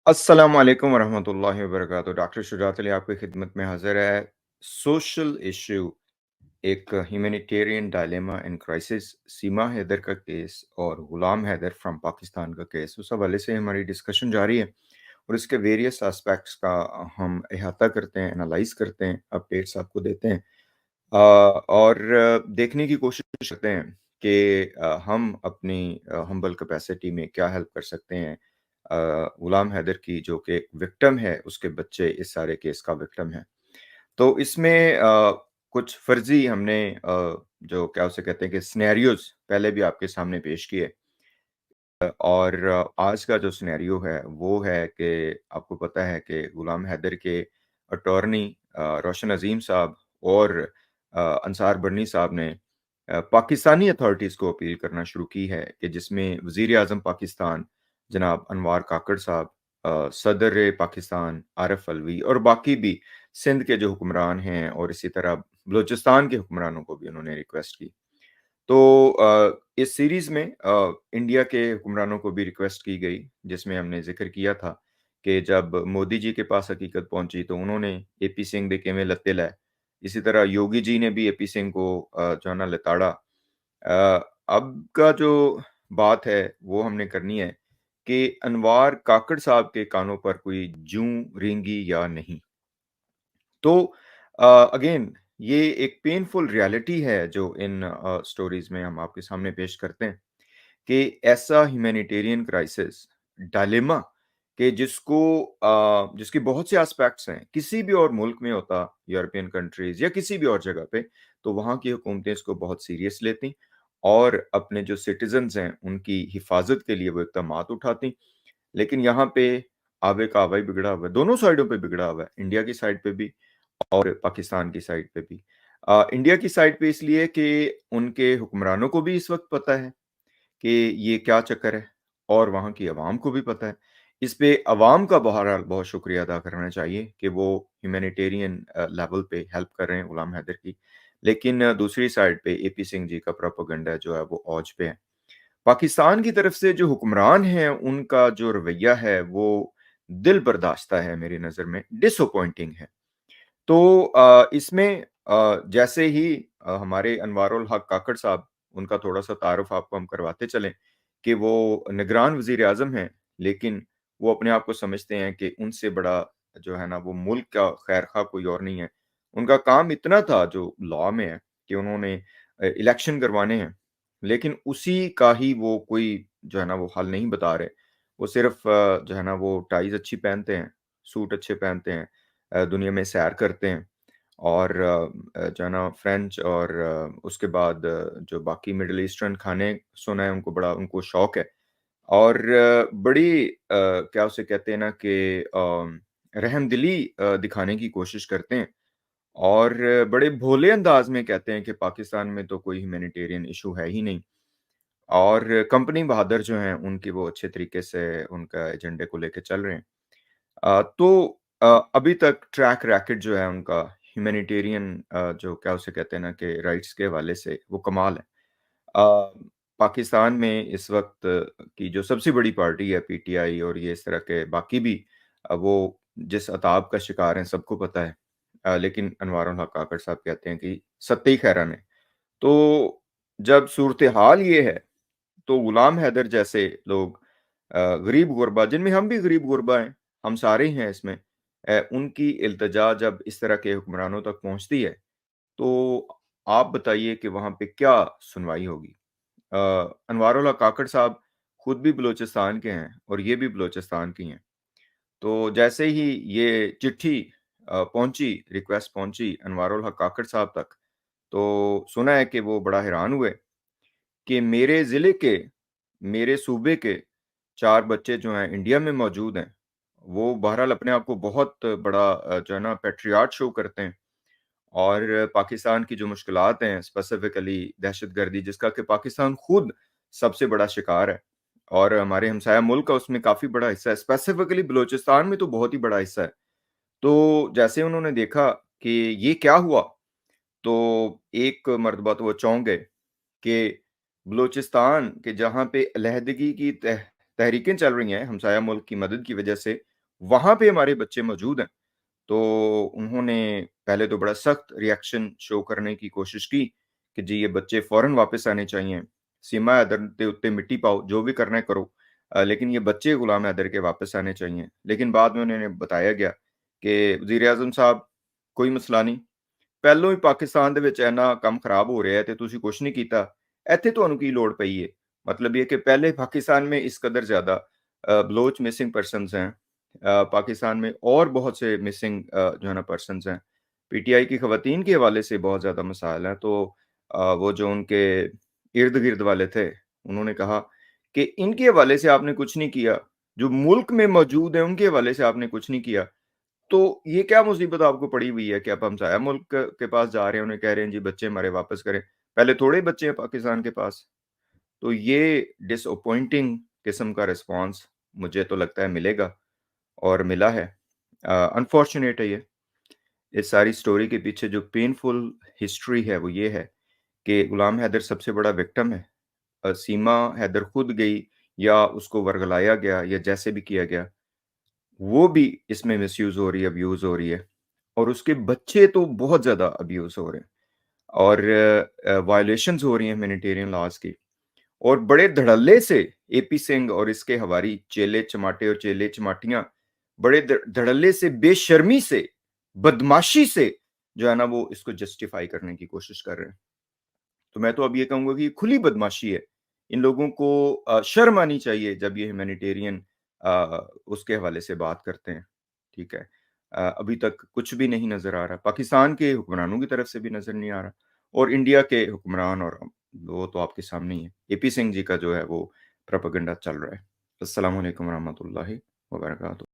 अस्सलाम वालेकुम वरहमतुल्लाहि वबरकातुहू। डॉक्टर शुजात अली आपकी खिदमत में हाज़िर है। सोशल इश्यू, एक ह्यूमैनिटेरियन डायलेमा एंड क्राइसिस, सीमा हैदर का केस और गुलाम हैदर फ्रॉम पाकिस्तान का केस, उस हवाले से हमारी डिस्कशन जारी है और इसके वेरियस एस्पेक्ट्स का हम इहाता करते हैं, एनालाइज़ करते हैं, अपडेट्स आपको देते हैं। और देखने की कोशिश करते हैं कि हम अपनी हम्बल कैपेसिटी में क्या हेल्प कर सकते हैं। गुलाम हैदर की जो कि विक्टिम है, उसके बच्चे इस सारे केस का विक्टिम है। तो इसमें कुछ फ़र्ज़ी हमने जो क्या उसे कहते हैं कि सिनेरियोज़ पहले भी आपके सामने पेश किए। और आज का जो सिनेरियो है वो है कि आपको पता है कि गुलाम हैदर के अटॉर्नी रोशन अज़ीम साहब और अंसार बर्नी साहब ने पाकिस्तानी अथॉरिटीज़ को अपील करना शुरू की है कि जिसमें वज़ीर-ए-आज़म पाकिस्तान जनाब अनवार काकड़ साहब, सदर पाकिस्तान आरिफ अलवी और बाकी भी सिंध के जो हुक्मरान हैं और इसी तरह बलूचिस्तान के हुक्मरानों को भी उन्होंने रिक्वेस्ट की। तो इस सीरीज़ में इंडिया के हुक्मरानों को भी रिक्वेस्ट की गई, जिसमें हमने ज़िक्र किया था कि जब मोदी जी के पास हकीकत पहुँची तो उन्होंने एपी सिंह दे किवें लत्ते लै। इसी तरह योगी जी ने भी एपी सिंह को जो है ना लताड़ा। अब का जो बात है वो हमने करनी है कि अनवार काकड़ साहब के कानों पर कोई जूं रेंगी या नहीं। तो अगेन ये एक पेनफुल रियलिटी है जो इन स्टोरीज़ में हम आपके सामने पेश करते हैं कि ऐसा ह्यूमैनिटेरियन क्राइसिस, डायलेमा कि जिसके बहुत से एस्पेक्ट्स हैं, किसी भी और मुल्क में होता, यूरोपियन कंट्रीज़ या किसी भी और जगह पे, तो वहाँ की हुकूमतें इसको बहुत सीरियस लेतीं और अपने जो सिटिज़न्स हैं, उनकी हिफाज़त के लिए वो इक़दामात उठातीं। लेकिन यहाँ पे आवे का आवा ही बिगड़ा हुआ है, दोनों साइडों पे बिगड़ा हुआ है, इंडिया की साइड पे भी और पाकिस्तान की साइड पे भी। इंडिया की साइड पे इसलिए कि उनके हुक्मरानों को भी इस वक़्त पता है कि ये क्या चक्कर है और वहाँ की अवाम को भी पता है। इस पे अवाम का बहरहाल बहुत शुक्रिया अदा करना चाहिए कि वो ह्यूमैनिटेरियन लेवल पे हेल्प कर रहे हैं गुलाम हैदर की। लेकिन दूसरी साइड पे एपी सिंह जी का प्रोपेगेंडा जो है वो औज पे है। पाकिस्तान की तरफ से जो हुक्मरान हैं, उनका जो रवैया है वो दिल बर्दाश्ता है मेरी नज़र में, डिसअपॉइंटिंग है। तो इसमें जैसे ही हमारे अनवारुल हक काकड़ साहब, उनका थोड़ा-सा तारुफ आपको हम करवाते चलें कि वो निगरान वज़ीर-ए-आज़म हैं, लेकिन वो अपने आप को समझते हैं कि उनसे बड़ा जो है ना वो मुल्क का खैर-ख़्वाह कोई और नहीं है। उनका काम इतना था जो लॉ में है कि उन्होंने इलेक्शन करवाने हैं, लेकिन उसी का ही वो कोई जो है ना वो हल नहीं बता रहे। वो सिर्फ़ जो है ना वो टाइज़ अच्छी पहनते हैं, सूट अच्छे पहनते हैं, दुनिया में सैर करते हैं और जो है ना फ्रेंच और उसके बाद जो बाकी मिडल ईस्टर्न खाने सुना है उनको बड़ा उनको शौक है और बड़ी क्या उसे कहते हैं ना कि रहमदिली दिखाने की कोशिश करते हैं और बड़े भोले अंदाज में कहते हैं कि पाकिस्तान में तो कोई ह्यूमैनिटेरियन इशू है ही नहीं और कंपनी बहादुर जो हैं उनकी वो अच्छे तरीके से उनका एजेंडे को लेके चल रहे हैं। तो अभी तक ट्रैक रैकेट जो है उनका ह्यूमैनिटेरियन जो क्या उसे कहते हैं ना कि राइट्स के हवाले से वो कमाल है। अ, पाकिस्तान में इस वक़्त की जो सबसे बड़ी पार्टी है पीटीआई और ये इस तरह के बाकी भी वो जिस अताब का शिकार हैं सबको पता है। लेकिन अनवारुल हक काकड़ साहब कहते हैं कि सत्ते ही खैरान है। तो जब सूरत-ए-हाल ये है तो गुलाम हैदर जैसे लोग गरीब-गुरबा जिनमें हम भी गरीब-गुरबा हैं, हम सारे ही हैं इसमें। उनकी इल्तिजा जब इस तरह के हुक्मरानों तक पहुँचती है, तो आप बताइए कि वहाँ पे क्या सुनवाई होगी? अ, अनवारुल्लाह काकड़ साहब खुद भी बलूचिस्तान के हैं और ये भी बलूचिस्तान की हैं। तो जैसे ही ये चिट्ठी पहुँची, रिक्वेस्ट पहुँची अनवारुल हक काकड़ साहब तक, तो सुना है कि वो बड़ा हैरान हुए कि मेरे ज़िले के, मेरे सूबे के 4 बच्चे जो हैं इंडिया में मौजूद हैं। वो बहरहाल अपने आप को बहुत बड़ा जो है ना पैट्रियट शो करते हैं और पाकिस्तान की जो मुश्किलात हैं स्पेसिफिकली दहशतगर्दी जिसका कि पाकिस्तान खुद सबसे बड़ा शिकार है और हमारे हमसाया मुल्क का उसमें काफ़ी बड़ा हिस्सा है। स्पेसिफिकली बलूचिस्तान में तो बहुत ही बड़ा हिस्सा है। तो जैसे उन्होंने देखा कि ये क्या हुआ, तो एक मर्तबा तो वो चौंक गए कि बलूचिस्तान के जहाँ पे अलहदगी की तहरीकें चल रही हैं हमसाया मुल्क की मदद की वजह से, وہاں پہ ہمارے بچے موجود ہیں۔ تو انہوں نے پہلے تو بڑا سخت ریئیکشن شو کرنے کی کوشش کی کہ جی یہ بچے فوراً واپس آنے چاہیے، سیما حیدر دے اتے مٹی پاؤ، جو بھی کرنا ہے کرو، لیکن یہ بچے غلام حیدر کے واپس آنے چاہیے۔ لیکن بعد میں انہوں نے بتایا گیا کہ وزیر اعظم صاحب کوئی مسئلہ نہیں، ਪਹਿਲੋਂ ਹੀ ਪਾਕਿਸਤਾਨ ਦੇ ਵਿੱਚ ਇੰਨਾ ਕੰਮ ਖਰਾਬ ਹੋ ਰਿਹਾ ਹੈ ਤੇ ਤੁਸੀਂ ਕੁਝ ਨਹੀਂ ਕੀਤਾ, ਇੱਥੇ ਤੁਹਾਨੂੰ ਕੀ ਲੋੜ ਪਈ ਹੈ। مطلب یہ کہ پہلے پاکستان میں اس قدر زیادہ بلوچ مسنگ پرسنز ہیں، پاکستان میں اور بہت سے مسنگ جو ہے نا پرسنز ہیں، پی ٹی آئی کی خواتین کے حوالے سے بہت زیادہ مسائل ہیں۔ تو وہ جو ان کے ارد گرد والے تھے انہوں نے کہا کہ ان کے حوالے سے آپ نے کچھ نہیں کیا، جو ملک میں موجود ہیں ان کے حوالے سے آپ نے کچھ نہیں کیا، تو یہ کیا مصیبت آپ کو پڑی ہوئی ہے کہ اب ہم سایہ ملک کے پاس جا رہے ہیں، انہیں کہہ رہے ہیں جی بچے ہمارے واپس کریں، پہلے تھوڑے بچے ہیں پاکستان کے پاس۔ تو یہ ڈس اپوائنٹنگ قسم کا رسپانس مجھے تو لگتا ہے ملے گا اور ملا ہے۔ انفارچونیٹ ہے یہ، اس ساری سٹوری کے پیچھے جو پینفل ہسٹری ہے وہ یہ ہے کہ غلام حیدر سب سے بڑا وکٹم ہے۔ سیما حیدر خود گئی یا اس کو ورگلایا گیا یا جیسے بھی کیا گیا، وہ بھی اس میں مس یوز ہو رہی ہے، ابیوز ہو رہی ہے، اور اس کے بچے تو بہت زیادہ ابیوز ہو رہے ہیں اور وائلیشنز ہو رہی ہیں ہیومینیٹیرین لاز کی، اور بڑے دھڑلے سے اے پی سنگھ اور اس کے ہواری چیلے چماٹے اور چیلے چماٹیاں بڑے دھڑلے سے، بے شرمی سے، بدماشی سے جو ہے نا وہ اس کو جسٹیفائی کرنے کی کوشش کر رہے ہیں۔ تو میں تو اب یہ کہوں گا کہ یہ کھلی بدماشی ہے، ان لوگوں کو شرم آنی چاہیے جب یہ ہیومینیٹیرین اس کے حوالے سے بات کرتے ہیں، ٹھیک ہے۔ ابھی تک کچھ بھی نہیں نظر آ رہا، پاکستان کے حکمرانوں کی طرف سے بھی نظر نہیں آ رہا، اور انڈیا کے حکمران اور وہ تو آپ کے سامنے ہی ہے، اے پی سنگھ جی کا جو ہے وہ پروپیگنڈا چل رہا ہے۔ السلام علیکم ورحمۃ اللہ وبرکاتہ۔